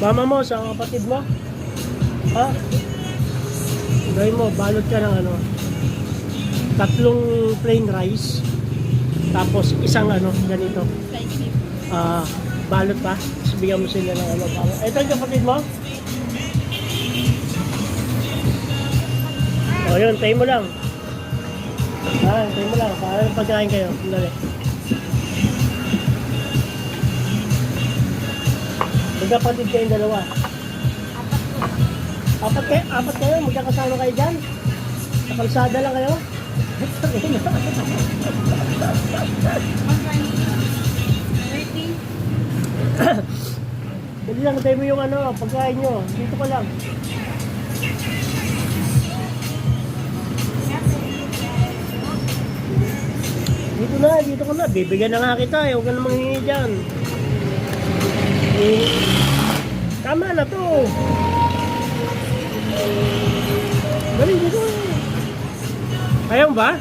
Mama mo, sa kapatid mo? Ha? Gawin mo, balot ka ng ano, 3 plain rice. Tapos isang ano, ganito. Balot pa. Tapos bigyan mo sila ng ano. Ito yung kapatid mo? O yun, tayo mo lang. Tayo mo lang. Para pagkain kayo. Dali. Magkapatid kayong dalawa. Apat kayo? Magkakasama kayo dyan? Sa kalsada lang kayo? Dali lang, tayo mo yung ano, pagkain nyo. Dito ka lang. Dito ka na. Bibigyan na nga kita. Huwag ka na manghingi dyan. Tama na to. Dali, dito. Ayaw ba?